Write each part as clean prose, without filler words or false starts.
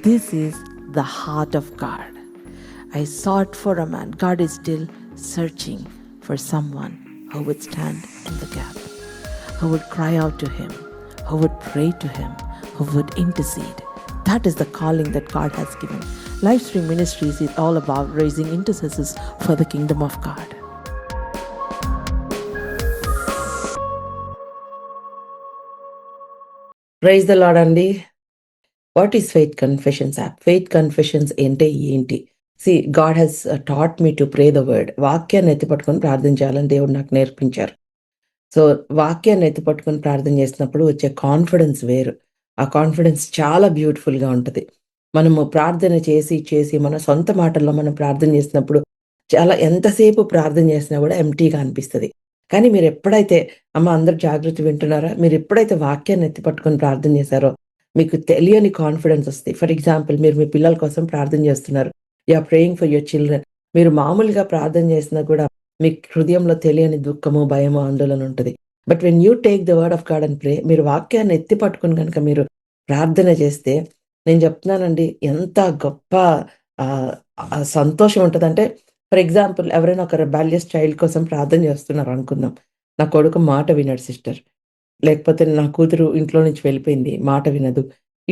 This is the heart of God. I sought for a man. God is still searching for someone who would stand in the gap, who would cry out to Him, who would pray to Him, who would intercede. That is the calling that God has given. Livestream Ministries is all about raising intercessors for the kingdom of God. Praise the lord అండి. What is faith confessions app? Faith confessions అంటే ఏంటి? God has taught me to pray the word. వాక్యాన్ని ఎత్తిపట్టుకొని ప్రార్థించాలని దేవుడు నాకు నేర్పించారు. So వాక్యాన్ని ఎత్తిపట్టుకొని ప్రార్థన చేసినప్పుడు వచ్చే కాన్ఫిడెన్స్ వేరు. ఆ కాన్ఫిడెన్స్ చాలా బ్యూటిఫుల్గా ఉంటుంది. మనము ప్రార్థన చేసి మన సొంత మాటల్లో మనం ప్రార్థన చేసినప్పుడు చాలా ఎంతసేపు ప్రార్థన చేసినా కూడా ఎంటీగా అనిపిస్తుంది. కానీ మీరు ఎప్పుడైతే అందరు జాగ్రత్త వింటున్నారా, మీరు ఎప్పుడైతే వాక్యాన్ని ఎత్తిపట్టుకొని ప్రార్థన చేశారో మీకు తెలియని కాన్ఫిడెన్స్ వస్తుంది. ఫర్ ఎగ్జాంపుల్, మీరు మీ పిల్లల కోసం ప్రార్థన చేస్తున్నారు. You are praying for your children. మీరు మామూలుగా ప్రార్థన చేసినా కూడా మీ హృదయంలో తెలియని దుఃఖము, భయము, ఆందోళన ఉంటుంది. But when you take the word of God and pray, మీరు వాక్యాన్ని ఎత్తి పట్టుకుని కనుక మీరు ప్రార్థన చేస్తే, నేను చెప్తున్నానండి, ఎంత గొప్ప సంతోషం ఉంటుందంటే, ఫర్ ఎగ్జాంపుల్ ఎవరైనా ఒక రెబాలియస్ చైల్డ్ కోసం ప్రార్థన చేస్తున్నారు అనుకుందాం. నా కొడుకు మాట వినడు సిస్టర్, లేకపోతే నా కూతురు ఇంట్లో నుంచి వెళ్ళిపోయింది, మాట వినదు.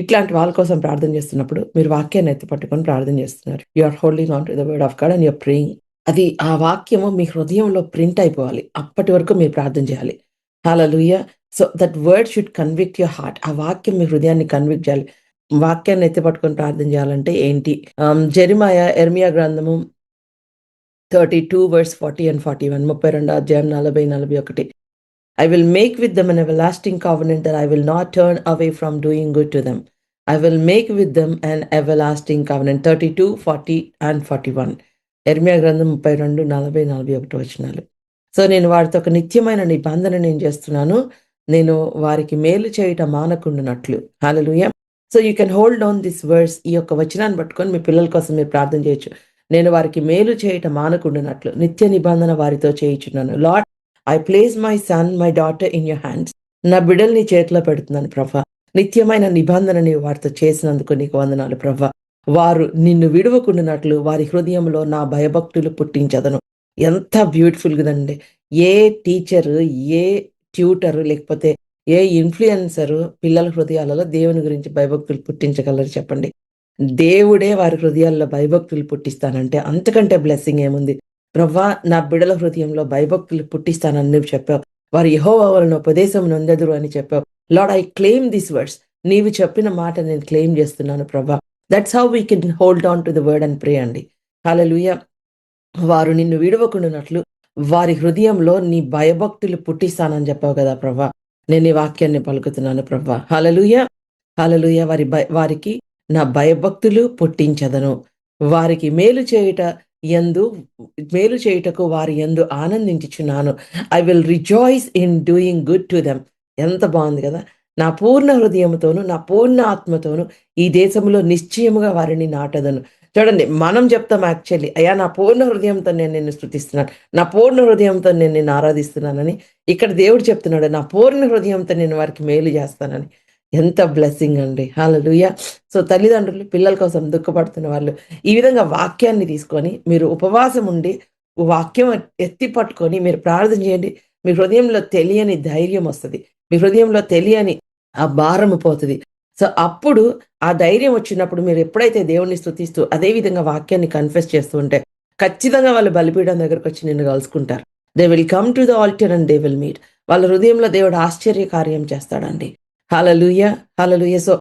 ఇట్లాంటి వాళ్ళ కోసం ప్రార్థన చేస్తున్నప్పుడు మీరు వాక్యాన్ని ఎత్తి పట్టుకొని ప్రార్థన చేస్తున్నారు. You are holding on to the word of God and you're praying. అది ఆ వాక్యము మీ హృదయంలో ప్రింట్ అయిపోవాలి. అప్పటి వరకు మీరు ప్రార్థన చేయాలి. Hallelujah. So that word should convict your heart. ఆ వాక్యం మీ హృదయాన్ని కన్విక్ట్ చేయాలి. వాక్యాన్ని ఎత్తి పట్టుకొని ప్రార్థన చేయాలంటే ఏంటి? ఎర్మియా గ్రంథము 32 verse 40 and 41, 32 అధ్యాయం 40, 41. I will make with them an everlasting covenant that I will not turn away from doing good to them. I will make with them an everlasting covenant. 32, 40 and 41. ఎర్మియా గ్రంథం 32, 40, 41 వచనాలు. సో నేను వారితో ఒక నిత్యమైన నిబంధన నేను చేస్తున్నాను, నేను వారికి మేలు చేయట మానకుండానట్లు. Hallelujah. So you can hold on this verse. ఈ యొక్క వచనాన్ని పట్టుకొని మీ పిల్లల కోసం మీరు ప్రార్థన చేయొచ్చు. నేను వారికి మేలు చేయట మానకుండానట్లు నిత్య నిబంధన వారితో చేయించున్నాను. Lord, I place my son, my daughter in your hands. నా బిడ్డల్ని చేతిలో పెడుతున్నాను ప్రభా. నిత్యమైన నిబంధన నీవు వారితో చేసినందుకు నీకు వందనాలు ప్రభా. వారు నిన్ను విడవకుండానట్లు వారి హృదయంలో నా భయభక్తులు పుట్టించదను. ఎంత బ్యూటిఫుల్ కదండి. ఏ టీచరు, ఏ ట్యూటరు, లేకపోతే ఏ ఇన్ఫ్లుయెన్సరు పిల్లల హృదయాలలో దేవుని గురించి భయభక్తులు పుట్టించగలరు చెప్పండి? దేవుడే వారి హృదయాల్లో భయభక్తులు పుట్టిస్తానంటే అంతకంటే బ్లెస్సింగ్ ఏముంది? ప్రవ్వా, నా బిడ్డల హృదయంలో భయభక్తులు పుట్టిస్తానని నువ్వు చెప్పావు. వారు యెహోవా వలన ఉపదేశం నొందెదరు అని చెప్పావు. Lord, I claim this words. నీవు చెప్పిన మాట నేను క్లెయిమ్ చేస్తున్నాను ప్రభా. That's how we can hold on to the word and pray అండి. హల్లెలూయా. వారు నిన్ను విడవకుండానట్లు వారి హృదయంలో నీ భయభక్తులు పుట్టిస్తానని చెప్పావు కదా ప్రభా. నేను ఈ వాక్యాన్ని పలుకుతున్నాను ప్రభా. హల్లెలూయా. హల్లెలూయా. వారికి నా భయభక్తులు పుట్టించదను. వారికి మేలు చేయుటకు వారి యందు ఆనందించుచున్నాను. I will rejoice in doing good to them. ఎంత బాగుంది కదా. నా పూర్ణ హృదయంతోను నా పూర్ణ ఆత్మతోను ఈ దేశంలో నిశ్చయముగా వారిని నాటదను. చూడండి, మనం చెప్తాం యాక్చువల్లీ, అయ్యా నా పూర్ణ హృదయంతో నేను నిన్ను స్తుతిస్తున్నాను, నా పూర్ణ హృదయంతో నేను నిన్ను ఆరాధిస్తున్నానని. ఇక్కడ దేవుడు చెప్తున్నాడు, నా పూర్ణ హృదయంతో నేను వారికి మేలు చేస్తానని. ఎంత బ్లెస్సింగ్ అండి. హల్లెలూయా. సో తల్లిదండ్రులు పిల్లల కోసం దుఃఖపడుతున్న వాళ్ళు ఈ విధంగా వాక్యాన్ని తీసుకొని మీరు ఉపవాసం ఉండి వాక్యం ఎత్తి పట్టుకొని మీరు ప్రార్థన చేయండి. మీ హృదయంలో తెలియని ధైర్యం వస్తుంది. మీ హృదయంలో తెలియని ఆ భారము పోతుంది. సో అప్పుడు ఆ ధైర్యం వచ్చినప్పుడు మీరు ఎప్పుడైతే దేవుణ్ణి స్తుతిస్తూ అదే విధంగా వాక్యాన్ని కన్ఫెస్ చేస్తూ ఉంటే ఖచ్చితంగా వాళ్ళు బలిపీఠం దగ్గరకు వచ్చి నిన్ను కలుసుకుంటారు. They will come to the altar and they will meet. వాళ్ళ హృదయంలో దేవుడు ఆశ్చర్య కార్యం చేస్తాడండి. Hallelujah. Hallelujah. So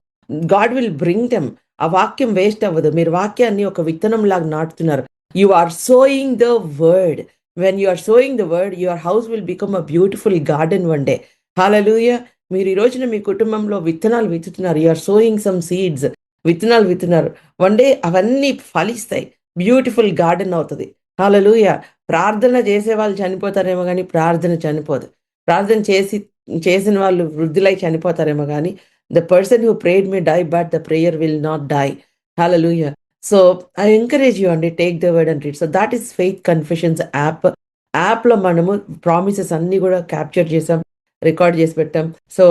God will bring them. ఆ వాక్యం వేస్ట్ అవ్వదు. మీరు వాక్యాన్ని ఒక విత్తనం లాగా నాటుతున్నారు. You are sowing the word. When you are sowing the word, your house will become a beautiful garden one day. Hallelujah. మీరు ఈ రోజున మీ కుటుంబంలో విత్తనాలు విత్తుతున్నారు. You are sowing some seeds. విత్తనాలు విత్తున్నారు. వన్ డే అవన్నీ ఫలిస్తాయి. బ్యూటిఫుల్ గార్డెన్ అవుతుంది. హల్లెలూయా. ప్రార్థన చేసే వాళ్ళు చనిపోతారేమో కానీ ప్రార్థన చనిపోదు. ప్రార్థన చేసిన వాళ్ళు వృద్ధులై చనిపోతారేమో కానీ the person who prayed may die but the prayer will not die. Hallelujah. So I encourage you అండి, take the word and read. So that is faith confessions యాప్లో మనము ప్రామిసెస్ అన్ని కూడా క్యాప్చర్ చేసాం, రికార్డ్ చేసి పెట్టాం. సో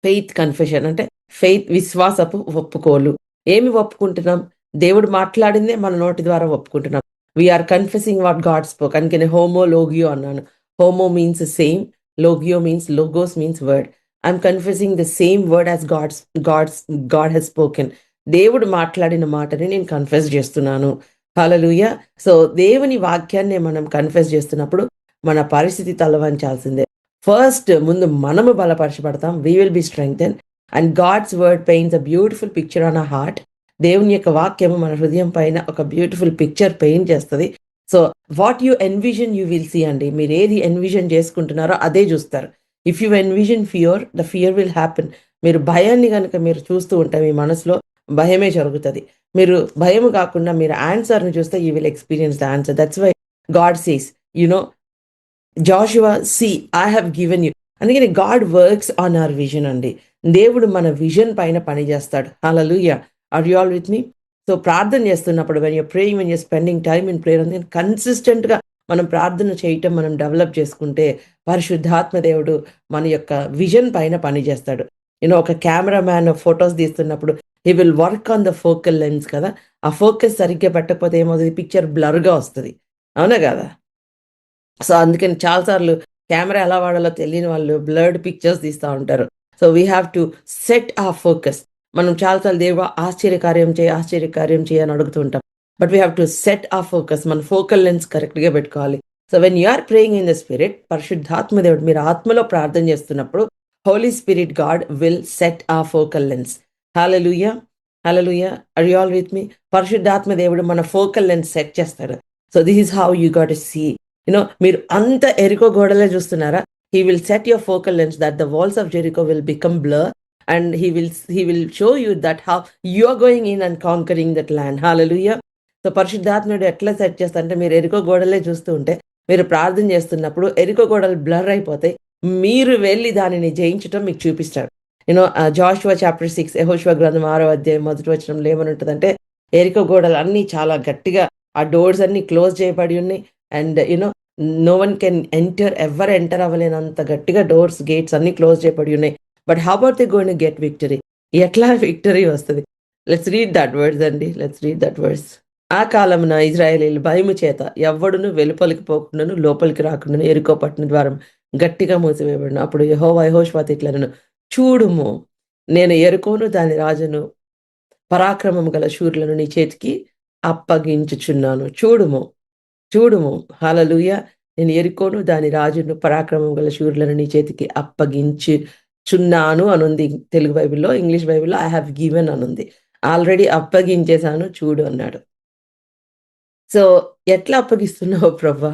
ఫెయిత్ కన్ఫెషన్ అంటే faith, విశ్వాసపు ఒప్పుకోలు. ఏమి ఒప్పుకుంటున్నాం? దేవుడు మాట్లాడిందే మన నోటి ద్వారా ఒప్పుకుంటున్నాం. We're confessing what God spoke. అందుకని హోమో లోగియో అన్నాను. Homo means same, logeo means logos means word. I'm confessing the same word as God he's spoken. దేవుడు మాట్లాడిన మాటని నేను కన్ఫెస్ చేస్తున్నాను. హల్లెలూయా. సో దేవుని వాక్యాన్ని మనం కన్ఫెస్ చేస్తున్నప్పుడు మన పరిస్థితి తలవంచాల్సిందే. ఫస్ట్ ముందు మనము బలపరచబడతాం. We will be strengthen and God's word paints a beautiful picture on a heart. దేవుని యొక్క వాక్యము మన హృదయం పైన ఒక బ్యూటిఫుల్ పిక్చర్ పెయింట్ చేస్తుంది. So what you envision you will see అండి. మీరు ఏది ఎన్విజన్ చేసుకుంటున్నారో అదే చూస్తారు. If you envision fear, the fear will happen. మీరు భయాన్ని కనుక మీరు చూస్తూ ఉంటే మీ మనసులో భయమే జరుగుతుంది. మీరు భయము కాకుండా మీరు ఆన్సర్ని చూస్తే you will experience the answer. That's why God says, you know, Joshua see I have given you. అందుకని God works on our vision అండి. దేవుడు మన విజన్ పైన పని చేస్తాడు. Hallelujah. Are you all with me? So ప్రార్థన చేస్తున్నప్పుడు when you're praying, when you're spending time in prayer, అందుకని కన్సిస్టెంట్గా మనం ప్రార్థన చేయటం మనం డెవలప్ చేసుకుంటే పరిశుద్ధాత్మ దేవుడు మన యొక్క విజన్ పైన పని చేస్తాడు. యూనో, ఒక కెమెరా మ్యాన్ ఫొటోస్ తీస్తున్నప్పుడు he will work on the focal lens కదా. ఆ ఫోకస్ సరిగ్గా పెట్టకపోతే ఏమవుతుంది? పిక్చర్ బ్లర్గా వస్తుంది. అవునా కదా? సో అందుకని చాలాసార్లు కెమెరా ఎలా వాడాలో తెలియని వాళ్ళు బ్లర్డ్ పిక్చర్స్ తీస్తూ ఉంటారు. So we have to set a focus. మనం చాలాసార్లు దేవా ఆశ్చర్యకార్యం చేయి అని అడుగుతూ ఉంటాం. But we have to set a focus. మన ఫోకల్ లెన్స్ కరెక్ట్గా పెట్టుకోవాలి. So when you are praying in the spirit, పరిశుద్ధాత్మ దేవుడు మీరు ఆత్మలో ప్రార్థన చేస్తున్నప్పుడు holy spirit God will set a focal lens. Hallelujah. Hallelujah. Are you all with me? పరిశుద్ధాత్మ దేవుడు మన ఫోకల్ లెన్స్ సెట్ చేస్తాడు. So this is how you got to see. You know, మీరు అంత ఎరికో గోడలే చూస్తున్నారా? He will set your focal lens that the walls of Jericho will become blur and he will show you that how you are going in and conquering that land. Hallelujah. So పరిశుద్ధాత్ముడు ఎట్లా set చేస్తా అంటే, మీరు ఎరికో గోడలే చూస్తూ ఉంటే మీరు ప్రార్థన చేస్తున్నప్పుడు ఎరికో గోడలు బ్లర్ అయిపోతాయి. మీరు వెళ్ళి దానిని జయించడం మీకు చూపిస్తాడు. యూనో, జాషువా చాప్టర్ 6, యెహోషువ గ్రంథం 6వ అధ్యాయం 1వ వచనంలో ఏమని ఉంటుందంటే, ఎరికో గోడలు అన్నీ చాలా గట్టిగా, ఆ డోర్స్ అన్ని క్లోజ్ చేయబడి ఉన్నాయి. And you know, no one can ఎవరు ఎంటర్ అవ్వలేనంత గట్టిగా డోర్స్, గేట్స్ అన్ని క్లోజ్ చేయబడి ఉన్నాయి. But how about they going to get victory? ఎట్లా విక్టరీ వస్తుంది? లెట్స్ రీడ్ దట్ వర్డ్స్ అండి. Let's read that words. ఆ కాలమున ఇజ్రాయేలీయులు భయము చేత ఎవ్వడును వెలుపలికి పోకుండాను లోపలికి రాకుండాను ఎరికో పట్టణ ద్వారం గట్టిగా మూసివేయబడిన. అప్పుడు యెహోవా యెహోషువతో ఇట్లనెను, చూడుము, నేను ఎరుకోను దాని రాజును పరాక్రమము గల శూరులను నీ చేతికి అప్పగించుచున్నాను. చూడుము, చూడుము. హల్లెలూయా. నేను ఎరుకోను దాని రాజును పరాక్రమం గల శూరులను నీ చేతికి అప్పగించుచున్నాను అనుంది తెలుగు బైబిల్లో. ఇంగ్లీష్ బైబిల్లో ఐ హ్యావ్ గివెన్ అనుంది. ఆల్రెడీ అప్పగించేశాను చూడు అన్నాడు. సో ఎట్లా అప్పగిస్తున్నావు ప్రభా?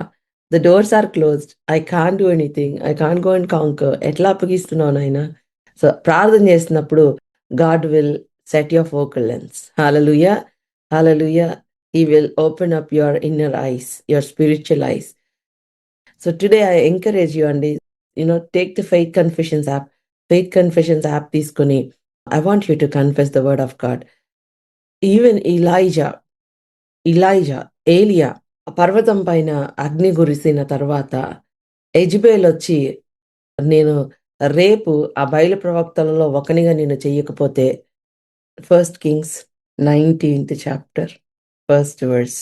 The doors are closed. I can't do anything. I can't go and conquer. ఎట్లా అప్పగిస్తున్నావు నాయనా? సో ప్రార్థన చేసినప్పుడు God will set your focal lens. Hallelujah. Hallelujah. He will open up your inner eyes, your spiritual eyes. So today I encourage you, and take the Faith Confessions app. Faith Confessions app తీసుకొని I want you to confess the word of God. Even ఏలియా పర్వతం పైన అగ్ని కురిసిన తర్వాత Jezebel వచ్చి, నేను రేపు ఆ బయలు ప్రవక్తలలో ఒకనిగా నేను చెయ్యకపోతే, 1 Kings 19th chapter 1st verse.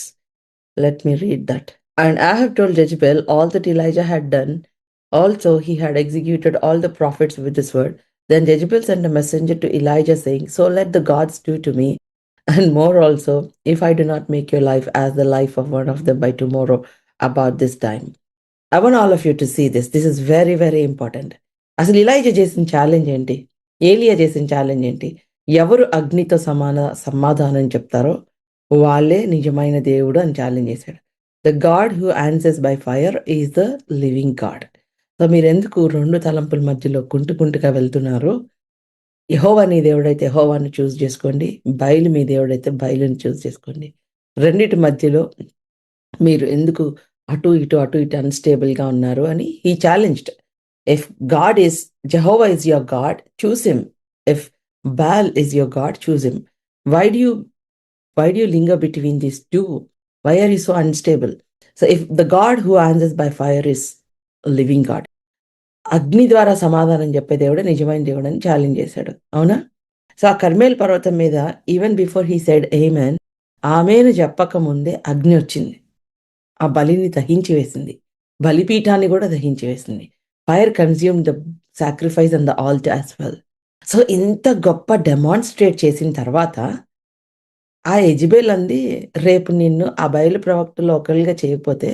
Let me read that. And Ahab told Jezebel all that Elijah had done. Also he had executed all the prophets with this word. Then Jezebel sent a messenger to Elijah saying, so let the gods do to me and more also, if I do not make your life as the life of one of them by tomorrow about this time. I want all of you to see this. This is very, very important. అసలు ఇలైజా చేసిన challenge ఏంటి? ఏలియా చేసిన challenge ఏంటి? ఎవరు అగ్నితో సమాధానం చెప్తారో వాళ్ళే నిజమైన దేవుడు అని ఛాలెంజ్ చేశాడు. The God who answers by fire is the living God. So మీరు ఎందుకు రెండు తలంపుల మధ్యలో కుంటుగా వెళ్తున్నారు? యెహోవా నీ దేవుడైతే యెహోవాను చూస్ చేసుకోండి, బయలు మీ దేవుడైతే బయలుని చూస్ చేసుకోండి. రెండిటి మధ్యలో మీరు ఎందుకు అటు ఇటు అన్స్టేబుల్గా ఉన్నారు అని he challenged. If God is Jehovah is your God, choose him. If ball is your God, choose him. Why do you linger between these two? Why are you so unstable? So if the God who answers by fire is a living God, అగ్ని ద్వారా సమాధానం చెప్పే దేవుడే నిజమైన దేవుడు అని challenge చేశాడు. అవునా? సో ఆ కర్మేల్ పర్వతం మీద ఈవెన్ బిఫోర్ హీ సెడ్ ఆమేన్, ఆమేను చెప్పక ముందే అగ్ని వచ్చింది. ఆ బలిని దహించి వేసింది. బలిపీఠాన్ని కూడా దహించి వేసింది. Fire consumed the sacrifice and the altar as well. So ఇంత గొప్ప డెమాన్‌స్ట్రేట్ చేసిన తర్వాత ఆ యెజెబెల్ అంది, రేపు నిన్ను ఆ బయలు ప్రవక్తల్లో ఒకళ్ళుగా చేయకపోతే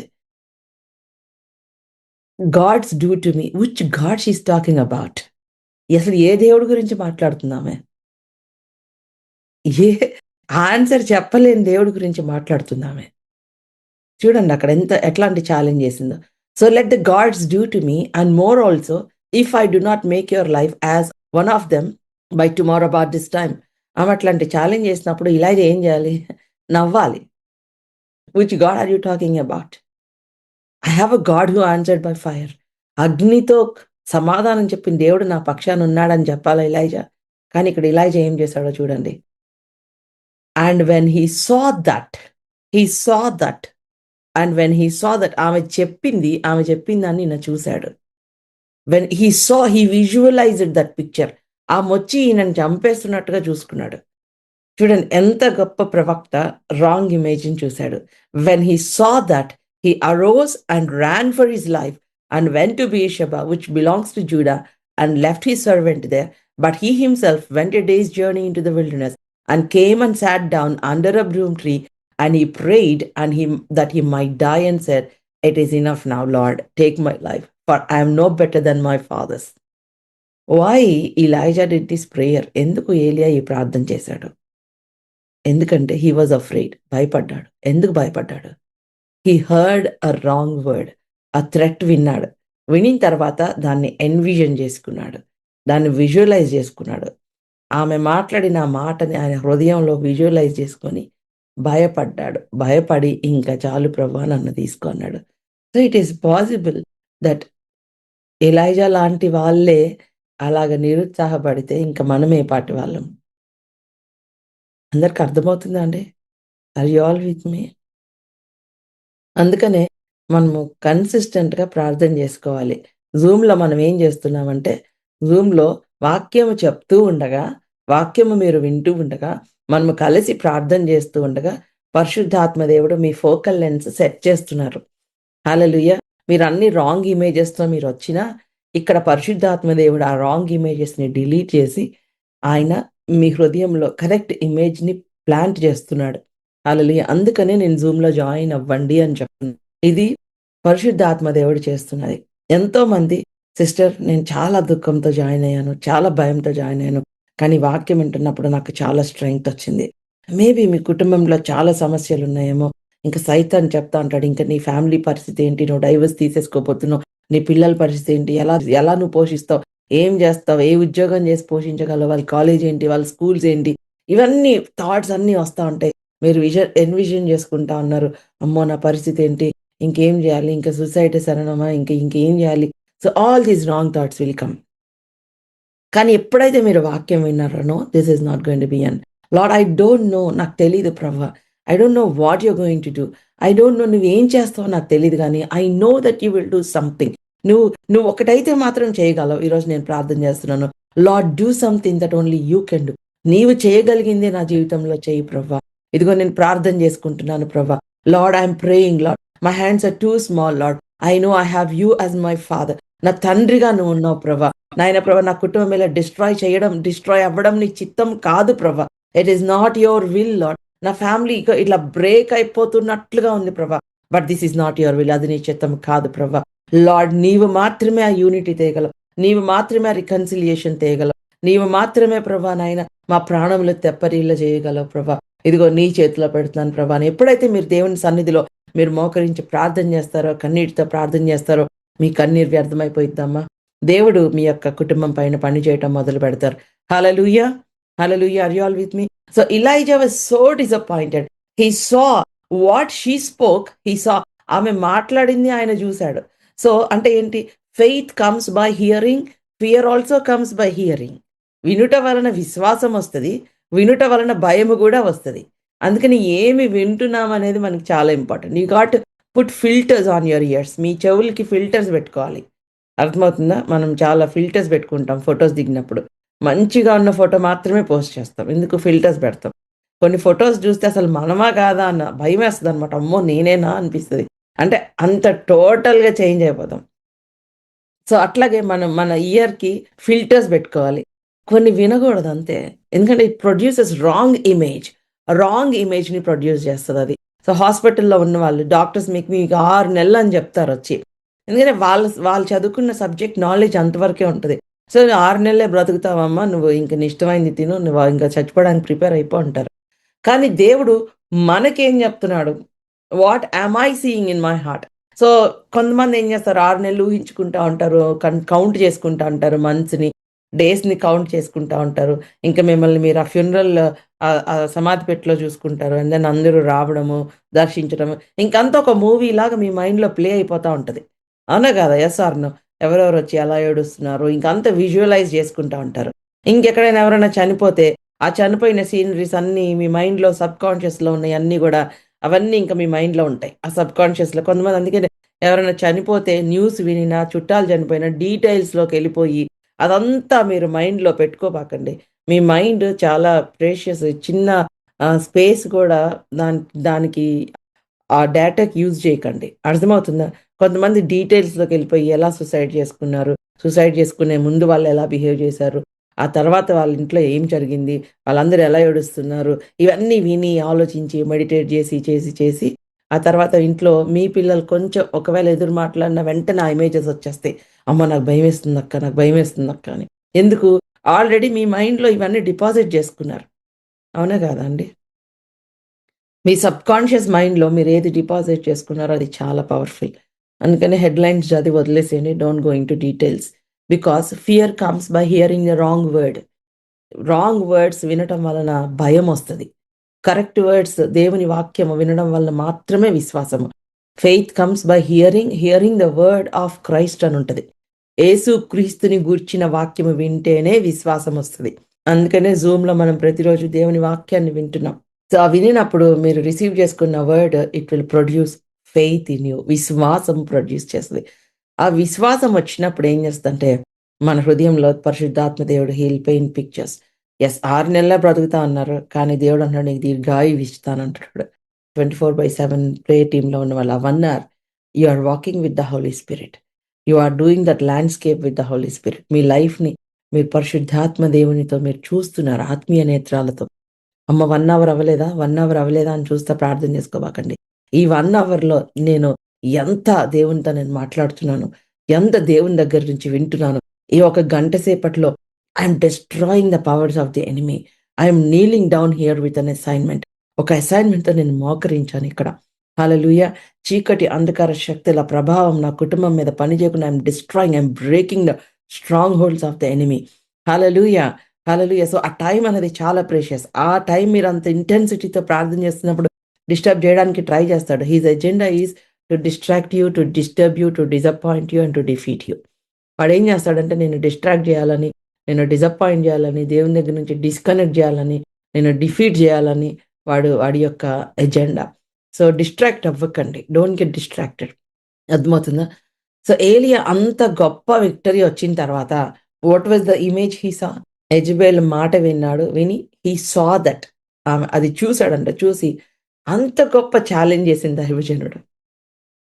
gods do to me. Which god she is talking about? అసలు ఏ దేవుడి గురించి మాట్లాడుతుందామె? ఏ ఆన్సర్ చెప్పలేని దేవుడి గురించి మాట్లాడుతుందామె. చూడండి అక్కడ ఎట్లాంటి ఛాలెంజ్ చేసిందో. So let the gods do to me and more also if I do not make your life as one of them by tomorrow about this time. ఆమె అట్లాంటి ఛాలెంజ్ చేసినప్పుడు ఇలాగే ఏం చేయాలి? నవ్వాలి. Which god are you talking about? I have a god who answered by fire. అగ్నితో సమాధానం చెప్పిన దేవుడు నా పక్షాన ఉన్నాడని చెప్పాలా ఎలీజా? కానీ ఇక్కడ ఎలీజా ఏం చేశాడో చూడండి. And when he saw that and when he saw that ఆమె చెప్పింది దాన్ని ఈయన చూశాడు. When he visualised that picture. ఆమె వచ్చి ఈయనని చంపేస్తున్నట్టుగా చూసుకున్నాడు. చూడండి ఎంత గొప్ప ప్రవక్త రాంగ్ ఇమేజ్‌ని చూశాడు. When he saw that he arose and ran for his life and went to Beersheba, which belongs to Judah, and left his servant there. But he himself went a day's journey into the wilderness and came and sat down under a broom tree, and he prayed that he might die, and said, "It is enough now, Lord, take my life, for I am no better than my fathers." Why Elijah did this prayer? ఎందుకు ఏలియా ఈ ప్రార్థన చేశాడు? ఎందుకంటే he was afraid. భయపడ్డాడు. ఎందుకు భయపడ్డాడు? He heard a wrong word. ఆ థ్రెట్ విన్నాడు. వినిన తర్వాత దాన్ని ఎన్విజన్ చేసుకున్నాడు. దాన్ని విజువలైజ్ చేసుకున్నాడు. ఆమె మాట్లాడిన ఆ మాటని ఆయన హృదయంలో విజువలైజ్ చేసుకొని భయపడ్డాడు. భయపడి ఇంకా చాలు ప్రభువా నన్ను తీసుకో అన్నాడు. So it is possible that Elijah లాంటి వాళ్ళే అలాగ నిరుత్సాహపడితే ఇంకా మనం ఏ పాటి వాళ్ళం? అందరికి అర్థమవుతుందా అండి? ఆర్ యు ఆల్ విత్ మీ? అందుకనే మనము కన్సిస్టెంట్‌గా ప్రార్థన చేసుకోవాలి. జూమ్‌లో మనం ఏం చేస్తున్నామంటే, జూమ్‌లో వాక్యము చెప్తూ ఉండగా, వాక్యము మీరు వింటూ ఉండగా, మనము కలిసి ప్రార్థన చేస్తూ ఉండగా, పరిశుద్ధాత్మ దేవుడు మీ ఫోకల్ లెన్స్ సెట్ చేస్తున్నారు. హల్లెలూయా! మీరు అన్ని రాంగ్ ఇమేజెస్‌తో మీరొచ్చినా, ఇక్కడ పరిశుద్ధాత్మ దేవుడు ఆ రాంగ్ ఇమేజెస్‌ని డిలీట్ చేసి, ఆయన మీ హృదయంలో కరెక్ట్ ఇమేజ్‌ని ప్లాంట్ చేస్తున్నాడు. హల్లెలూయా! అందుకనే నేను జూమ్‌లో జాయిన్ అవ్వండి అని చెప్తున్నాను. ఇది పరిశుద్ధాత్మ దేవుడు చేస్తున్నది. ఎంతోమంది సిస్టర్ నేను చాలా దుఃఖంతో జాయిన్ అయ్యాను. చాలా భయంతో జాయిన్ అయ్యాను. కానీ వాక్యం వింటున్నప్పుడు నాకు చాలా స్ట్రెంగ్త్ వచ్చింది. మేబీ మీ కుటుంబంలో చాలా సమస్యలున్నాయేమో. ఇంక సైతాన్ చెప్తా ఉంటాడు. ఇంక నీ ఫ్యామిలీ పరిస్థితి ఏంటి? నువ్వు డైవర్స్ తీసేసుకోబోతున్నావు. నీ పిల్లల పరిస్థితి ఏంటి? ఎలా నువ్వు పోషిస్తావు? ఏం చేస్తావు? ఏ ఉద్యోగం చేసి పోషించగలవు? వాళ్ళ కాలేజ్ ఏంటి? వాళ్ళ స్కూల్స్ ఏంటి? ఇవన్నీ థాట్స్ అన్నీ వస్తా ఉంటాయి. మీరు ఎన్విజన్ చేసుకుంటా ఉన్నారు. అమ్మో! నా పరిస్థితి ఏంటి? ఇంకేం జేయాలి? ఇంక సూసైడే శరణమా? ఇంకేం జేయాలి? So all these wrong thoughts will come. కానీ ఎప్పుడైతే మీరు వాక్యం విన్నారో, no this is not going to be end. Lord I don't know. నాకు తెలీదు ప్రభువా. I don't know what you are going to do. I don't know నువ్వేం చేస్తావో నాకు తెలీదు గానీ, I know that you will do something. నువ్వు ఒకటైతే మాత్రం చేయగలవు. ఈరోజు నేను ప్రార్థన చేస్తున్నాను. Lord do something that only you can do. నీవు చేయగలిగింది నా జీవితంలో చెయ్యి ప్రభువా. ఇదిగో నేను ప్రార్థన చేసుకుంటున్నాను ప్రభువా. Lord I'm praying Lord. My hands are too small Lord. I know I have you as my father. నా తండ్రిగా నువ్వు ఉన్నావు ప్రభా. నాయన ప్రభా, నా కుటుంబం ఇలా డిస్ట్రాయ్ అవ్వడం నీ చిత్తం కాదు ప్రభా. It is not your will lord. నా ఫ్యామిలీ ఇట్లా బ్రేక్ అయిపోతున్నట్లుగా ఉంది ప్రభా. But this is not your will. అది నీ చిత్తం కాదు ప్రభా. లార్డ్ నీవు మాత్రమే ఆ యూనిటీ తేగలవు. నీవు మాత్రమే ఆ రికన్సిలియేషన్ తేగలవు. నీవు మాత్రమే ప్రభా నాయన మా ప్రాణంలో తెప్పరిల్ల చేయగలవు ప్రభా. ఇదిగో నీ చేతిలో పెడుతున్నాను ప్రభా. ఎప్పుడైతే మీరు దేవుని సన్నిధిలో మీరు మోకరించి ప్రార్థన చేస్తారో, కన్నీటితో ప్రార్థన చేస్తారో, మీ కన్నీరు వ్యర్థమైపోయిద్దమ్మా. దేవుడు మీ యొక్క కుటుంబం పైన పని చేయటం మొదలు పెడతారు. Hallelujah! Hallelujah! Are you all with me? So Elijah was so disappointed. He saw what she spoke. ఆమె మాట్లాడింది ఆయన చూశాడు. సో అంటే ఏంటి? Faith comes by hearing, fear also comes by hearing. వినుట వలన విశ్వాసం వస్తది. వినుట వలన భయము కూడా వస్తది. అందుకని ఏమి వింటున్నాం అనేది మనకి చాలా important. You got to put filters on your ears. మీ చెవులకి ఫిల్టర్స్ పెట్టుకోవాలి. అర్థమవుతుందా? మనం చాలా ఫిల్టర్స్ పెట్టుకుంటాం ఫోటోస్ దిగినప్పుడు. మంచిగా ఉన్న ఫోటో మాత్రమే పోస్ట్ చేస్తాం. ఎందుకు ఫిల్టర్స్ పెడతాం. కొన్ని ఫోటోస్ చూస్తే అసలు మనమా కాదా అన్న భయమేస్తదనమాట. అమ్మో! నేనేనా అనిపిస్తది. అంటే అంత టోటల్‌గా చేంజ్ అయిపోతాం. సో, అట్లాగే మనం మన ఇయర్‌కి ఫిల్టర్స్ పెట్టుకోవాలి. కొన్ని వినకూడదు అంతే. ఎందుకంటే it produces wrong image. Wrong ఇమేజ్‌ని ప్రొడ్యూస్ చేస్తదది. సో, హాస్పిటల్‌లో ఉన్నవాళ్ళు డాక్టర్స్ మీకు 6 నెలలని చెప్తారొచ్చి. ఎందుకంటే వాళ్ళు చదువుకున్న సబ్జెక్ట్ నాలెడ్జ్ అంతవరకే ఉంటది. సో, 6 నెలలే బ్రతుకుతావమ్మా నువ్వు ఇంక నీ ఇష్టమైంది తిను. నువ్వు ఇంక చచ్చిపోవడానికి ప్రిపేర్ అయిపో అంటారు. కానీ దేవుడు మనకేం చెప్తున్నాడు? What am I seeing in my heart? So, కొంతమంది ఏం చేస్తారు 6 నెలలు ఊహించుకుంటా ఉంటారు. కౌంట్ చేసుకుంటా ఉంటారు మంత్స్‌ని, డేస్‌ని కౌంట్ చేసుకుంటా ఉంటారు. ఇంక మిమ్మల్ని మీరు ఆ ఫ్యూనరల్ సమాధి పెట్టెలో చూసుకుంటారు. అండ్ దెన్ అందరూ రావడము, దర్శించడము. ఇంకంతా ఒక మూవీలాగా మీ మైండ్‌లో ప్లే అయిపోతా ఉంటది. అవునా కాదా? Yes or no? ఎవరెవరొచ్చి ఎలా ఏడుస్తున్నారు, ఇంకంతా విజువలైజ్ చేసుకుంటా ఉంటారు. ఇంకెక్కడైనా ఎవరైనా చనిపోతే, ఆ చనిపోయిన సీనరీస్ అన్నీ మీ మైండ్‌లో సబ్‌కాన్షియస్‌లో ఉన్నయన్నీ గూడా అవన్నీ ఇంక మీ మైండ్‌లో ఉంటాయి. ఆ సబ్‌కాన్షియస్‌లో కొంతమంది అందుకనే ఎవరైనా చనిపోతే న్యూస్ వినినా, చుట్టాలు చనిపోయినా డీటెయిల్స్‌లోకెళ్ళిపోయి, అదంతా మీరు మైండ్‌లో పెట్టుకోబాకండి. మీ మైండ్ చాలా ప్రేషియస్. చిన్న స్పేస్ కూడా దానికి ఆ డేటాకి యూజ్ చేయకండి. అర్థమవుతుందా? కొంతమంది డీటెయిల్స్‌లోకెళ్ళిపోయి ఎలా సూసైడ్ చేసుకున్నారు, సూసైడ్ చేసుకునే ముందు వాళ్ళెలా బిహేవ్ చేశారు, ఆ తర్వాత వాళ్ళ ఇంట్లో ఏం జరిగింది, వాళ్ళందరూ ఎలా ఏడుస్తున్నారు, ఇవన్నీ విని, ఆలోచించి, మెడిటేట్ చేసి, ఆ తర్వాత ఇంట్లో మీ పిల్లలు కొంచెం ఒకవేళ ఎదురు మాట్లాడిన వెంటనే ఆ ఇమేజెస్ వచ్చేస్తాయి. అమ్మ! నాకు భయమేస్తుందక్క, నాకు భయమేస్తుందక్క అని. ఎందుకు? ఆల్రెడీ మీ మైండ్‌లో ఇవన్నీ డిపాజిట్ చేసుకున్నారు. అవునా కాదా అండి? మీ సబ్‌కాన్షియస్ మైండ్‌లో మీరేది డిపాజిట్ చేసుకున్నారో అది చాలా పవర్‌ఫుల్. అందుకని హెడ్‌లైన్స్ చదివి వదిలేసేయండి. Don't go into details. Because fear comes by hearing the wrong word. Wrong words వినటం వలన భయమొస్తది. కరెక్ట్ వర్డ్స్ దేవుని వాక్యము వినడం వల్ల మాత్రమే విశ్వాసము. Faith comes by hearing the word of Christ అనుంటది. యేసు క్రీస్తుని గూర్చిన వాక్యము వింటేనే విశ్వాసమొస్తది. అందుకనే జూమ్‌లో మనం ప్రతిరోజు దేవుని వాక్యాన్ని వింటున్నాం. సో, ఆ వినినప్పుడు మీరు రిసీవ్ చేసుకున్న word it will produce faith in you. విశ్వాసం ప్రొడ్యూస్ చేస్తది. ఆ విశ్వాసం వచ్చినప్పుడు ఏం చేస్తదంటే, మన హృదయంలో పరిశుద్ధాత్మ దేవుడు హీల్ పెయిన్ పిక్చర్స్. యెస్ 6 నెలలే బ్రతుకుతా అన్నారు. కానీ దేవుడు అంటున్నాడు నీకు దీర్ఘాయువు ఇస్తానంటున్నాడు. 24/7 ప్రేయర్ టీమ్‌లో ఉన్న వాళ్ళు ఆ 1 our you are walking with the Holy Spirit. You are doing that landscape with the Holy Spirit. మీ లైఫ్‌ని మీరు పరిశుద్ధాత్మ దేవునితో మీరు చూస్తున్నారు ఆత్మీయ నేత్రాలతో. అమ్మ 1 అవర్ అవ్వలేదా? 1 అవర్ అవ్వలేదా? అని చూస్తా ప్రార్థన చేసుకోబాకండి. ఈ 1 అవర్‌లో నేను ఎంత దేవునితో నేను మాట్లాడుతున్నాను. ఎంత దేవుని దగ్గర నుంచి వింటున్నాను. ఈ ఒక గంట సేపట్లో I'm destroying the powers of the enemy. I'm kneeling down here with an assignment. ఒక అసైన్‌మెంట్‌తో నేను మోకరించాను ఇక్కడ. హల్లెలూయా! చీకటి అంధకార శక్తుల ప్రభావం నా కుటుంబం మీద పని చేయకుండా I'm destroying, I'm breaking the strong holds of the enemy. Hallelujah! Hallelujah! So, ఆ టైం అనేది చాలా ప్రెషియస్. ఆ టైం మీరంత ఇంటెన్సిటీతో ప్రార్థన చేస్తున్నప్పుడు డిస్టర్బ్ జేయడానికి ట్రై చేస్తాడు. His agenda is to distract you, to disturb you, to disappoint you and to defeat you. వాడేం చేస్తాడంటే నిన్ను డిస్ట్రాక్ట్ జేయాలని, నిన్ను డిసప్పాయింట్ జేయాలని, దేవుని దగ్గర నుంచి డిస్కనెక్ట్ జేయాలని, నిన్ను డిఫీట్ జేయాలని వాడి యొక్క ఎజెండా. సో, డిస్ట్రాక్ట్ అవ్వకండి. Don't get distracted. అర్థమవుతుందా? సో, ఏలియా అంత గొప్ప విక్టరీ వచ్చిన తర్వాత what was the image he saw? Jezebel మాట విన్నాడు. విని హి సా దట్ ఆమె అది చూసాడంట. చూసి అంత గొప్ప ఛాలెంజ్ చేసిన దైవజనుడు.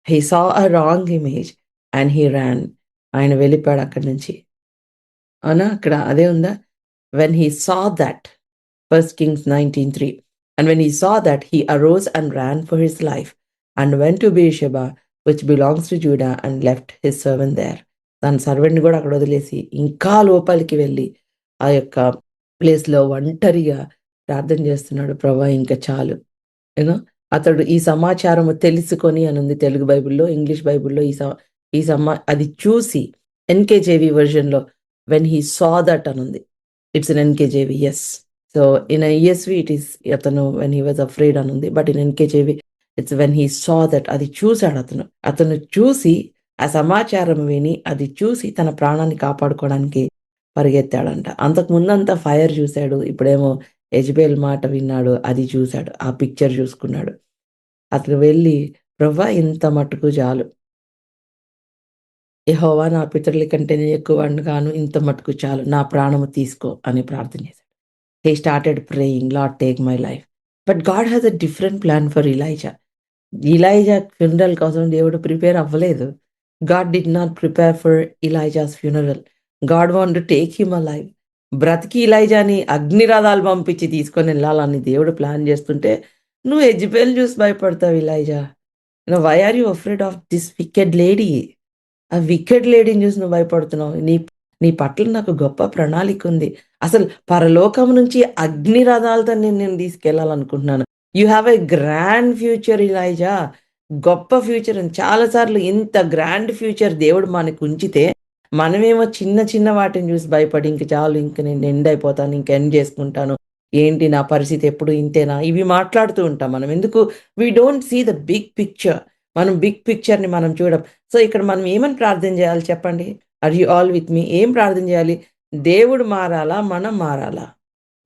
He saw a wrong image and he ran. ఆయన వెళ్ళిపోయాడు అక్కడి నుంచి. అవునా? అక్కడ అదే ఉందా? When he saw that First Kings 19:3 and when he saw that he arose and ran for his life and went to Beersheba which belongs to Judah and left his servant there. తన సర్వెంట్‌ని గూడా అక్కడ వదిలేసి ఇంకా లోపలికి వెళ్ళి ఆ యొక్క ప్లేస్‌లో ఒంటరిగా ప్రార్థన చేస్తున్నాడు. ప్రభా ఇంక చాలు. యూ నో అతడు ఈ సమాచారము తెలుసుకొని అనుంది తెలుగు బైబిల్‌లో. ఇంగ్లీష్ బైబిల్‌లో అది చూసి ఎన్‌కేజేవీ వెర్షన్‌లో వెన్ హి సా దట్ అనుంది. It's N NKJV yes. So, in ESV it is అతను వెన్ హి వాస్ అఫ్రేడ్ అనుంది. But in NKJV it's when he saw that అది చూసాడతను. అతను చూసి ఆ సమాచారం విని అది చూసి తన ప్రాణాన్ని కాపాడుకోవడానికి పరిగెత్తాడంట. అంతకు ముందంతా ఫైర్ చూసాడు. ఇప్పుడేమో యెజబెల్ మాట విన్నాడు. అది చూసాడు. ఆ పిక్చర్ చూసుకున్నాడు. అతను వెళ్ళి ప్రభా ఇంత మట్టుకు చాలు. యెహోవా నా పితరుల కంటే నేను ఎక్కువగాను, ఇంత మట్టుకు చాలు, నా ప్రాణము తీసుకో అని ప్రార్థన చేశాడు. He started praying, Lord take my life. But God has a different plan for Elijah. Elijah funeral కోసం దేవుడు ప్రిపేర్ అవ్వలేదు. God did not prepare for Elijah's funeral. God want to take him alive. బ్రతికి ఇలైజాని అగ్ని రథాలు పంపించి తీసుకొని వెళ్ళాలని దేవుడు ప్లాన్ చేస్తుంటే, నువ్వు యెజెబెల్ చూసి భయపడతావు Elijah. Why are you afraid of this wicked lady? ఆ వికెడ్ లేడీని చూసి నువ్వు భయపడుతున్నావు. నీ నీ పట్ల నాకు గొప్ప ప్రణాళిక ఉంది. అసలు పరలోకం నుంచి అగ్ని రథాలతో నేను తీసుకెళ్ళాలనుకుంటున్నాను. You have a grand future Elijah. గొప్ప ఫ్యూచర్ అని. చాలా సార్లు ఇంత గ్రాండ్ ఫ్యూచర్ దేవుడు మనకు ఉంచితే, మనమేమో చిన్న చిన్న వాటిని చూసి భయపడి, ఇంక చాలు, ఇంక నేను ఎండ్ అయిపోతాను, ఇంక ఎండ్ చేసుకుంటాను. ఏంటి నా పరిస్థితి ఎప్పుడు ఇంతేనా? ఇవి మాట్లాడుతూ ఉంటాం మనం. ఎందుకు? We don't see the big picture. మనం బిగ్ పిక్చర్‌ని మనం చూడం. సో, ఇక్కడ మనం ఏమని ప్రార్థన చేయాలి చెప్పండి? Are you all with me? ఏం ప్రార్థన చేయాలి? దేవుడు మారాలా? మనం మారాలా?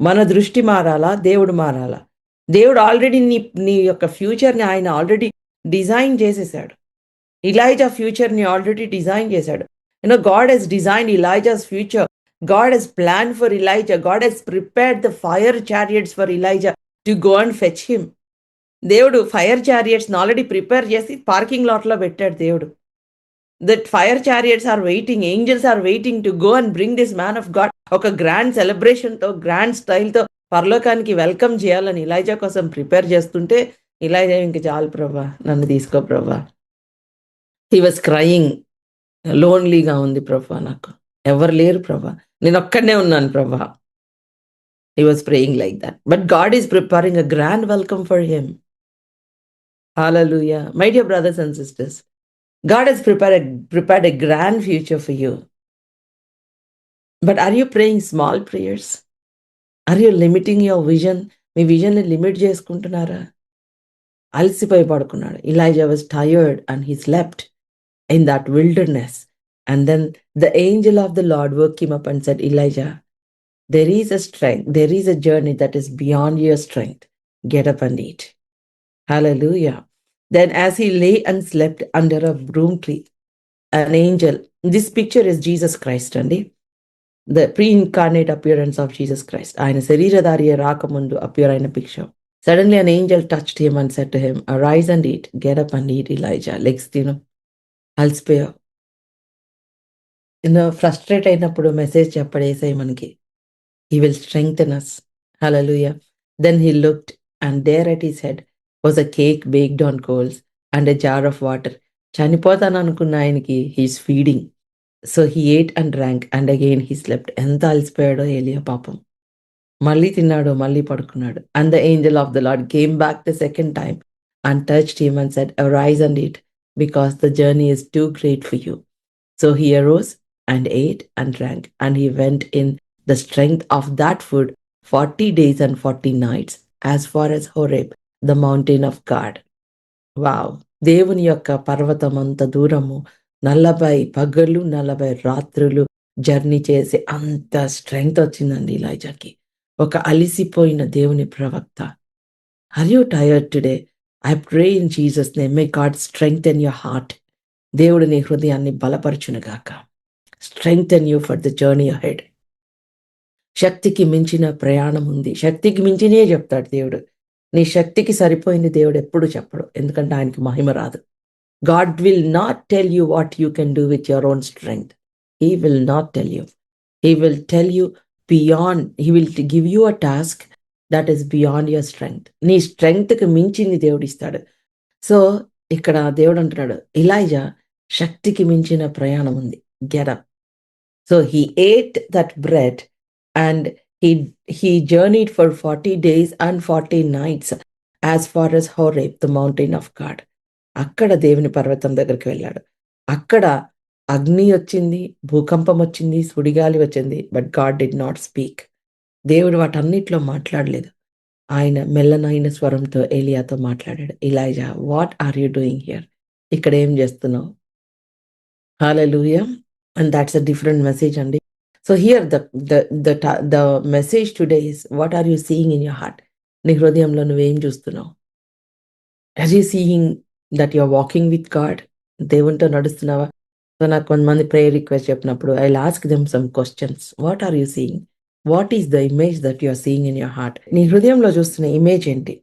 మన దృష్టి మారాలా? దేవుడు మారాలా? దేవుడు ఆల్రెడీ నీ నీ యొక్క ఫ్యూచర్‌ని ఆయన ఆల్రెడీ డిజైన్ చేసేసాడు. ఇలైజా ఫ్యూచర్‌ని ఆల్రెడీ డిజైన్ చేశాడు. God has designed Elijah's future. God has planned for Elijah. God has prepared the fire chariots for Elijah to go and fetch him. దేవుడు ఫైర్ చారియట్స్‌ని ఆల్రెడీ ప్రిపేర్ చేసి parking లాట్‌లో పెట్టాడు దేవుడు. That fire chariots are waiting, angels are waiting to go and bring this man of God. ఒక grand సెలబ్రేషన్‌తో, grand స్టైల్‌తో పరలోకానికి వెల్కమ్ చేయాలని ఇలైజా కోసం ప్రిపేర్ చేస్తుంటే, ఇలైజా ఇంక చాలు ప్రభా, నన్ను తీసుకో ప్రభా. He was crying. లోన్లీగా ఉంది ప్రభా నాకు. ఎవరు లేరు ప్రభా. నేనొక్కడినే ఉన్నాను ప్రభా. He was praying like that. But God is preparing a grand welcome for him. Hallelujah. My dear brothers and sisters, God has prepared a grand future for you. But are you praying small prayers? Are you limiting your vision? మీ విజన్ని limit చేసుకుంటున్నారా? అలసిపోయి పడుకున్నాడు. Elijah was tired and he slept in that wilderness. And then the angel of the Lord woke him up and said, Elijah, there is a strength, there is a journey that is beyond your strength. Get up and eat. Hallelujah. Then as he lay and slept under a broom tree, an angel, this picture is Jesus Christ, అండి. The pre-incarnate appearance of Jesus Christ. ఆయన శరీరధారి రాకముందు appear అయిన picture. Suddenly an angel touched him and said to him, arise and eat. Get up and eat, Elijah. Legs తిను, అలసిపోయావు. Frustrate అయినప్పుడు message చెప్పడు యేసయ్య మనకి. He will strengthen us. Hallelujah. Then he looked, and there at his head was a cake baked on coals and a jar of water. చనిపోతాను అనుకున్న ఆయనకి he's feeding. So he ate and drank, and again he slept. ఎంత అలసిపోయాడో ఏలియా పాపం. మళ్ళీ తిన్నాడు, మళ్ళీ పడుకున్నాడు. And the angel of the Lord came back the second time and touched him and said, arise and eat, because the journey is too great for you. So he arose and ate and drank, and he went in the strength of that food 40 days and 40 nights as far as Horeb, the mountain of God. Wow! దేవుని యొక్క పర్వతం అంత దూరము 40 పగలు 40 రాత్రులు journey చేసి అంత strength వచ్చిందండి ఇలైజాకి. ఒక అలిసిపోయిన దేవుని ప్రవక్త. Are you tired today? I pray in Jesus name, may God strengthen your heart. దేవుడు నీ హృదయాన్ని బలపరచునుగాక. Strengthen you for the journey ahead. శక్తికి మించిన ప్రయాణం ఉంది. శక్తికి మించినే చెప్తాడు దేవుడు. నీ శక్తికి సరిపోయింది దేవుడు ఎప్పుడు చెప్పడు. ఎందుకంటే ఆయనకి మహిమ రాదు. God will not tell you what you can do with your own strength. He will not tell you. He will tell you beyond. He will give you a task that is beyond your strength. నీ స్ట్రెంగ్త్కి మించింది దేవుడు ఇస్తాడు. So ఇక్కడ దేవుడు అంటున్నాడు, ఇలైజా శక్తికి మించిన ప్రయాణం ఉంది. Get up. So he ate that bread and he journeyed for 40 days and 40 nights as far as Horeb, the mountain of God. అక్కడ దేవుని పర్వతం దగ్గరికి వెళ్ళాడు. అక్కడ అగ్ని వచ్చింది, భూకంపం వచ్చింది, సుడిగాలి వచ్చింది. But God did not speak. దేవుడు వాటన్నిటిలో మాట్లాడలేదు. ఆయన మెల్లనైన స్వరంతో ఏలియాతో మాట్లాడాడు. Elijah, what are you doing here? ఇక్కడ ఏం చేస్తున్నావు? Hallelujah. And that's a different message అండి. So here the message today is, what are you seeing in your heart? నీ హృదయంలో నువ్వేం చూస్తున్నావు? Are you seeing that you're walking with God? దేవునితో నడుస్తున్నావా? So నాకు కొంతమంది ప్రేయర్ రిక్వెస్ట్ చెప్పినప్పుడు I ask them some questions. What are you seeing? What is the image that you are seeing in your heart? నీ హృదయంలో చూస్తున్న image ఏంటి?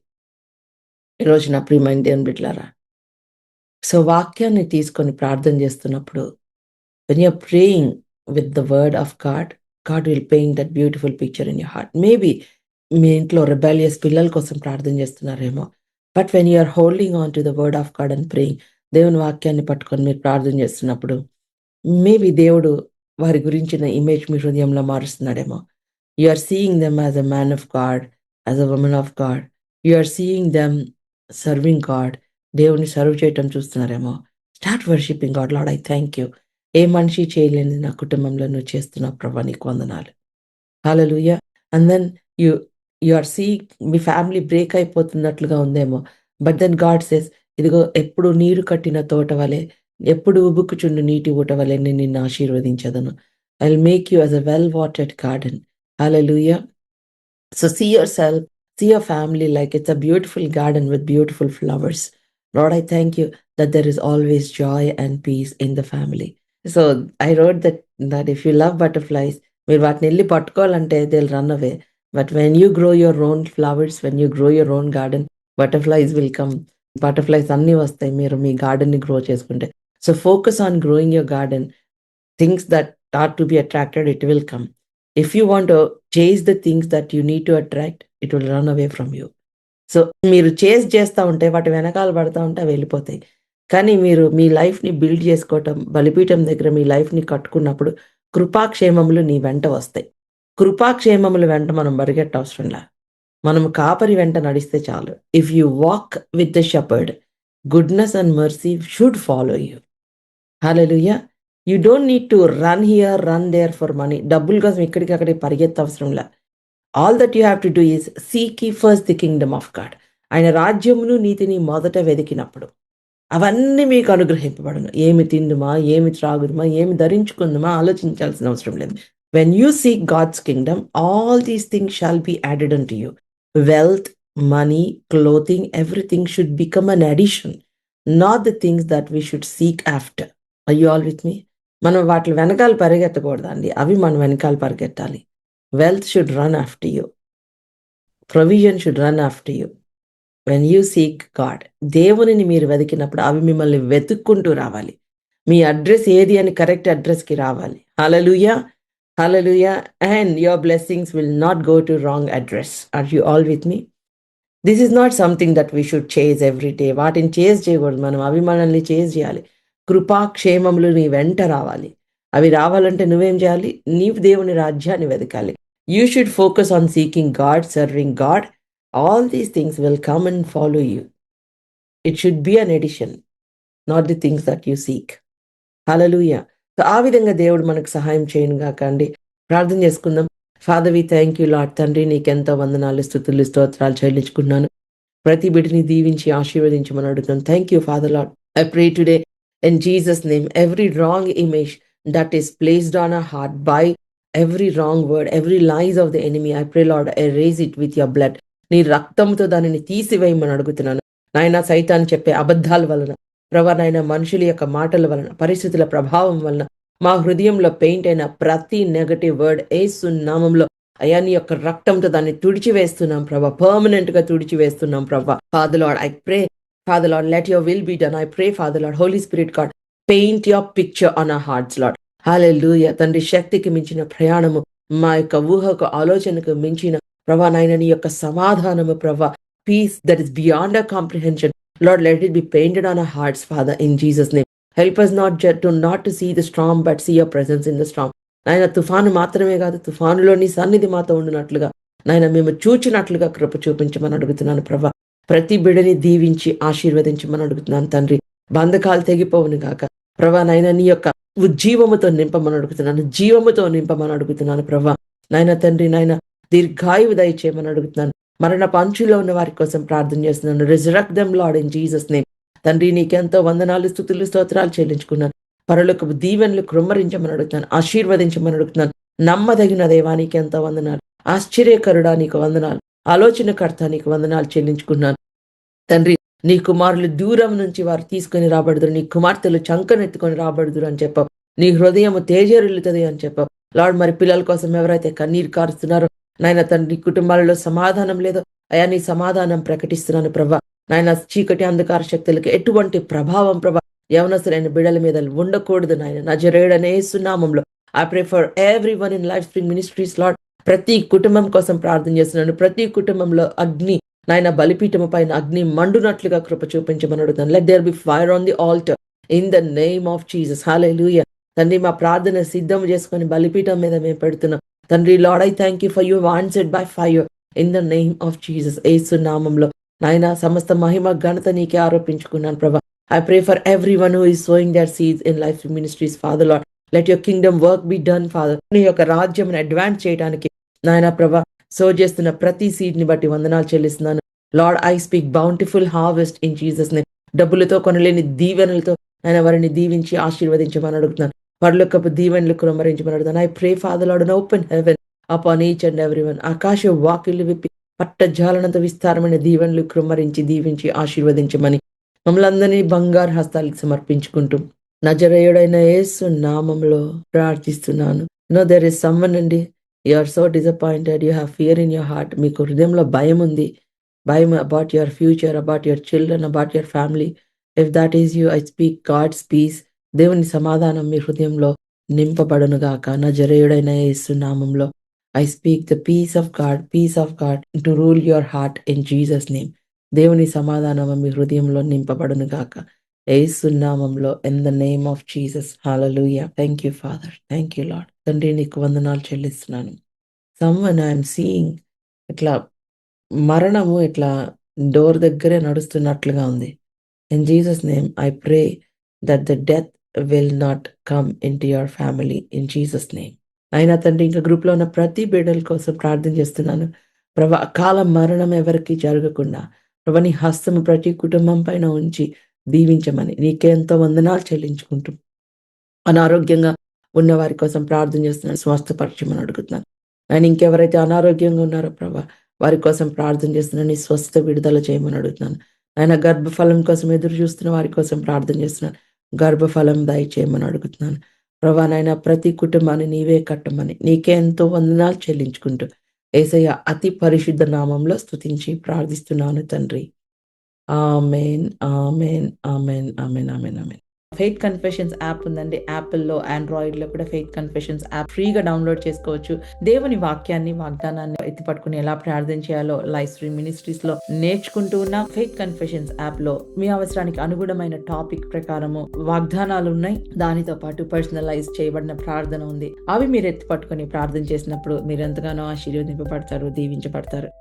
ఈరోజు నా ప్రియమైన దేవుని బిడ్డలారా, సో వాక్యాన్ని తీసుకొని ప్రార్థన చేస్తున్నప్పుడు when you're praying with the word of God, God will paint that beautiful picture in your heart. Maybe మీ ఇంట్లో rebellious పిల్లల కోసం ప్రార్థన చేస్తున్నారేమో. But when you are holding on to the word of God and praying, దేవుని వాక్యాన్ని పట్టుకొని మీరు ప్రార్థన చేస్తున్నప్పుడు మేబీ దేవుడు వారి గురించిన ఇమేజ్ మీ హృదయంలో మారుస్తున్నాడేమో. You are seeing them as a man of God, as a woman of God. You are seeing them serving God. దేవుని సర్వ్ చేయటం చూస్తున్నారేమో. Start worshipping God. Lord, I thank you. ఏ మనిషి చేయలేని నా కుటుంబంలో నువ్వు చేస్తున్నావు ప్రభా, నీకు వందనాలు. Hallelujah. And then you are seeing మీ ఫ్యామిలీ బ్రేక్ అయిపోతున్నట్లుగా ఉందేమో. బట్ దెన్ గాడ్ సేస్, ఇదిగో ఎప్పుడు నీరు కట్టిన తోట వలె, ఎప్పుడు ఉబుకుచుండు నీటి ఊట వలె నేను నిన్ను ఆశీర్వదించదను. I will make you as a well watered garden. Hallelujah. So see yourself, see your family like it's a beautiful garden with beautiful flowers. Lord, I thank you that there is always joy and peace in the family. So I wrote that if you love butterflies, మీరు వాటిని వెళ్ళి పట్టుకోవాలంటే they'll run away. But when you grow your own flowers, when you grow your own garden, butterflies will come. Butterflies అన్నీ వస్తాయి మీరు మీ గార్డెన్ని grow చేసుకుంటే. So focus on growing your garden. Things that are to be attracted, it will come. If you want to chase the things that you need to attract, it will run away from you. So మీరు చేస్ చేస్తూ ఉంటే వాటి వెనకాల పడతా ఉంటే అవి వెళ్ళిపోతాయి. కానీ మీరు మీ లైఫ్ని బిల్డ్ చేసుకోవటం, బలిపీఠం దగ్గర మీ లైఫ్ని కట్టుకున్నప్పుడు కృపాక్షేమములు నీ వెంట వస్తాయి. కృపాక్షేమములు వెంట మనం పరిగెట్ట అవసరంలా, మనం కాపరి వెంట నడిస్తే చాలు. If you walk with the shepherd, goodness and mercy should follow you. Hallelujah. You don't need to run here, run there for money. డబ్బుల కోసం ఇక్కడికి అక్కడికి పరిగెత్త అవసరంలా. All that you have to do is seek ye first the kingdom of God. ఆయన రాజ్యమును నీతిని మొదట వెతికినప్పుడు అవన్నీ మీకు అనుగ్రహింపబడును. ఏమి తిందుమా, ఏమి త్రాగుదుమా, ఏమి ధరించుకుందుమా ఆలోచించాల్సిన అవసరం లేదు. When you seek God's kingdom, all these things shall be added unto you. Wealth, money, clothing, everything should become an addition, not the things that we should seek after. Are you all with me? మనం వాటి వెనకాల పరిగెత్తకూడదండి, అవి మనం వెనకాల పరిగెత్తాలి. Wealth should run after you. Provision should run after you. When you seek God, దేవునిని మీరు వెతికినప్పుడు అవి మిమ్మల్ని వెతుక్కుంటూ రావాలి. మీ అడ్రస్ ఏది అని కరెక్ట్ అడ్రస్కి రావాలి. Hallelujah, hallelujah. And your blessings will not go to wrong address. Are you all with me? This is not something that we should chase every day. వాటిని చేజ్ చేయకూడదు మనం, అవి మనల్ని చేజ్ చేయాలి. కృపాక్షేమములు నీ వెంట రావాలి. అవి రావాలంటే నువ్వేం చేయాలి? నీవు దేవుని రాజ్యాన్ని వెతకాలి. You should focus on seeking God, serving God. All these things will come and follow you. It should be an addition, not the things that you seek. Hallelujah. So ఆ విధంగా దేవుడు మనకు సహాయం చేయను గాక అండి. ప్రార్థన చేసుకుందాం. Father, we thank you lord. తండ్రి, నీకెంతో వందనాలు, స్తుతులు, స్తోత్రాలు చెల్లించుకున్నాను. ప్రతి బిడ్డని దీవించి ఆశీర్వదించమని అడుగుతున్నాను. Thank you father lord. I pray today in Jesus' name, every wrong image that is placed on our heart by every wrong word, every lies of the enemy, I pray Lord, erase it with your blood. నీ రక్తంతో దానిని తీసివేయమని అడుగుతున్నాను. నాయన, సైతాన్ చెప్పే అబద్ధాల వలన, ప్రభా నాయన, మనుషుల యొక్క మాటల వలన, పరిస్థితుల ప్రభావం వలన మా హృదయంలో పెయింట్ అయిన ప్రతి నెగటివ్ వర్డ్ యేసు నామములో అయ్యా నీ యొక్క రక్తంతో దాన్ని తుడిచివేస్తున్నాం ప్రభా. పర్మనెంట్ గా తుడిచివేస్తున్నాం ప్రభా. Father lord, I pray, Father Lord, let your will be done. I pray, Father Lord, Holy Spirit God, paint your picture on our hearts, Lord. హల్లెలూయా. తండ్రి, శక్తికి మించిన ప్రయాణము, మా యొక్క ఊహకు ఆలోచనకు మించిన ప్రభా నాయన నీ యొక్క సమాధానము ప్రభా, peace that is beyond our comprehension, lord, let it be painted on our hearts, father, in Jesus name. Help us not to see the storm, but see your presence in the storm. నాయన, తుఫాను మాత్రమే కాదు, తుఫానులో నీ సన్నిధి మాతో ఉండినట్లుగా నాయన మేము చూచినట్లుగా కృప చూపించమని అడుగుతున్నాను ప్రభా. ప్రతి బిడ్డని దీవించి ఆశీర్వదించమని అడుగుతున్నాను తండ్రి. బంధకాలు తెగిపోవును గాక ప్రభా. నాయన నీ యొక్క ఉజ్జీవముతో నింపమని అడుగుతున్నాను, జీవముతో నింపమని అడుగుతున్నాను ప్రభా. నాయన తండ్రి, నాయన దీర్ఘాయువు దయచేయమని అడుగుతున్నాను. మరణ పంచులో ఉన్న వారి కోసం ప్రార్థన చేస్తున్నాను. Resurrect them Lord in Jesus name. తండ్రి, నీకెంతో వందనాలు, స్తుతులు, స్తోత్రాలు చెల్లించుకున్నాను. పరలోకపు దీవెనలు కృమ్మరించమని అడుగుతున్నాను, ఆశీర్వదించమని అడుగుతున్నాను. నమ్మదగిన దేవా, నీకెంతో వందనాలు. ఆశ్చర్యకరుడా, నీకు వందనాలు. ఆలోచనకర్త, నీకు వందనాలు చెల్లించుకున్నాను తండ్రి. నీ కుమారులు దూరం నుంచి వారు తీసుకొని రాబడుదురు, నీ కుమార్తెలు చంకనెత్తుకొని రాబడుదురు అని చెప్పావు. నీ హృదయము తేజరిల్లుతుంది అని చెప్పావు. లార్డ్, మరి పిల్లల కోసం ఎవరైతే కన్నీరు కారుస్తున్నారో నాయన తండ్రి, కుటుంబాలలో సమాధానం లేదో అయా నీ సమాధానం ప్రకటిస్తున్నాను ప్రభా. నాయన చీకటి అంధకార శక్తులకి ఎటువంటి ప్రభావం ప్రభా యవనస్తులైన బిడ్డల మీద ఉండకూడదు నాయన. నజరేయుడనే యేసు నామములో I pray for everyone in life spring ministries lord. ప్రతి కుటుంబం కోసం ప్రార్థన చేస్తున్నాను. ప్రతి కుటుంబంలో అగ్ని నాయన బలిపీఠము పైన అగ్ని మండునట్లుగా కృప చూపించమని అడుగుతాను. Let there be fire on the altar in the name of Jesus. Hallelujah. తండ్రి, మా ప్రార్థన సిద్ధం చేసుకొని బలిపీఠం మీద మేము పెడుతున్నాం తండ్రి. Lord, I thank you for you answered by fire in the name of Jesus. యేసు నామంలో నాయన సమస్త మహిమ ఘనత నీకే ఆరోపించుకున్నాను ప్రభా. I pray for everyone who is sowing their seeds in Life Ministries, Father Lord. Let your kingdom work be done, Father. నీ యొక్క రాజ్యం అడ్వాన్స్ చేయడానికి నాయన ప్రభా సో చేస్తున్న ప్రతి సీడ్ ని బట్టి వందనాలు చెల్లిస్తున్నాను. Lord, I speak bountiful harvest in Jesus name. డబ్బులతో కొనలేని దీవెనలతో ఆయన వారిని దీవించి ఆశీర్వదించమని అడుగుతున్నాను. పరలోకపు దీవెనలు కుమ్మరించమని అడుగుతాను. I pray father lord, open heaven upon each and everyone. ఆకాశ వాకిళ్ళు విప్పి పట్టజాలనంత విస్తారమైన దీవెనలు కుమ్మరించి దీవించి ఆశీర్వదించమని మమ్మల్ని అందరినీ బంగారు హస్తాలకు సమర్పించుకుంటూ నజరేయుడైన యేసు నామంలో ప్రార్థిస్తున్నాను. దేర్ ఇస్ సమ్వన్ అండి, you are so disappointed, you have fear in your heart. మీకు హృదయంలో భయం ఉంది, భయం about your future, about your children, about your family. If that is you, I speak God's peace. దేవుని సమాధానం మీ హృదయంలో నింపబడును గాక. నజరేయుడైన యేసు నామంలో I speak the peace of God to rule your heart in Jesus name. దేవుని సమాధానం మీ హృదయంలో నింపబడును గాక యేసు నామంలో, in the name of Jesus. Hallelujah. Thank you father, thank you lord. తండ్రి, నీకు వందనాలు చెల్లిస్తున్నాను. సమ్వన్ ఐఎమ్ సీయింగ్ ఇట్లా మరణము ఇట్లా డోర్ దగ్గరే నడుస్తున్నట్లుగా ఉంది. In Jesus name I pray that the death will not come in to your family in Jesus name. అయినా తండ్రి, ఇంకా గ్రూప్లో ఉన్న ప్రతి బిడ్డల కోసం ప్రార్థన చేస్తున్నాను ప్రభా. అకాల మరణం ఎవరికి జరగకుండా ప్రభా నీ హస్తము ప్రతి కుటుంబం పైన ఉంచి దీవించమని నీకే ఎంతో వందనాలు చెల్లించుకుంటూ అనారోగ్యంగా ఉన్న వారి కోసం ప్రార్థన చేస్తున్నాను. స్వస్థపరచమని అడుగుతున్నాను. నేను ఇంకెవరైతే అనారోగ్యంగా ఉన్నారో ప్రభా వారి కోసం ప్రార్థన చేస్తున్నాను. నీ స్వస్థ విడుదల చేయమని అడుగుతున్నాను. ఆయన గర్భఫలం కోసం ఎదురు చూస్తున్న వారి కోసం ప్రార్థన చేస్తున్నాను. గర్భఫలం దయచేయమని అడుగుతున్నాను ప్రభా. నాయన ప్రతి కుటుంబాన్ని నీవే కట్టమని నీకే ఎంతో వందనాలు చెల్లించుకుంటూ యేసయ్య అతి పరిశుద్ధ నామంలో స్తుతించి ప్రార్థిస్తున్నాను తండ్రి. ఆమేన్, ఆమేన్, ఆమేన్, ఆమేన్, ఆమేన్, ఆమేన్. ఫెయిత్ కన్ఫెషన్స్ యాప్ ఉందండి. యాపిల్లో, ఆండ్రాయిడ్లో కూడా ఫెయిత్ కన్ఫెషన్స్ యాప్ ఫ్రీగా డౌన్లోడ్ చేసుకోవచ్చు. దేవుని వాక్యాన్ని, వాగ్దానాన్ని ఎత్తిపట్టుకుని ఎలా ప్రార్థన చేయాలో లైఫ్ స్ట్రీమ్ మినిస్ట్రీస్లో నేర్చుకుంటూ ఉన్న ఫెయిత్ కన్ఫెషన్స్ యాప్లో మీ అవసరానికి అనుగుణమైన టాపిక్ ప్రకారము వాగ్దానాలు ఉన్నాయి. దానితో పాటు పర్సనలైజ్ చేయబడిన ప్రార్థన ఉంది. అవి మీరు ఎత్తిపట్టుకుని ప్రార్థన చేసినప్పుడు మీరు ఎంతగానో ఆశీర్వదింపబడతారు, దీవించబడతారు.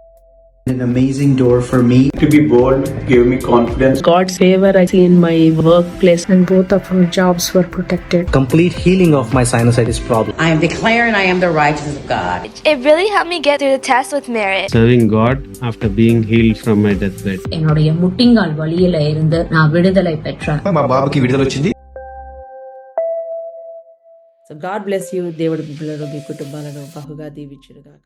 An amazing door for me to be bold, gave me confidence. God's favor I see in my workplace, and both of our jobs were protected. Complete healing of my sinusitis problem. I am declaring I am the righteousness of God. It really helped me get through the test with merit. Serving God after being healed from my deathbed. என்னுடைய முட்டிங்கால் வலியில இருந்து நான் விடுதலை பெற்றேன். మా బాబుకి విడుదల వచ్చింది. So God bless you. దేవుడి బిడ్డలను మీ కుటుంబాలను బహుగా దీవించును గాక.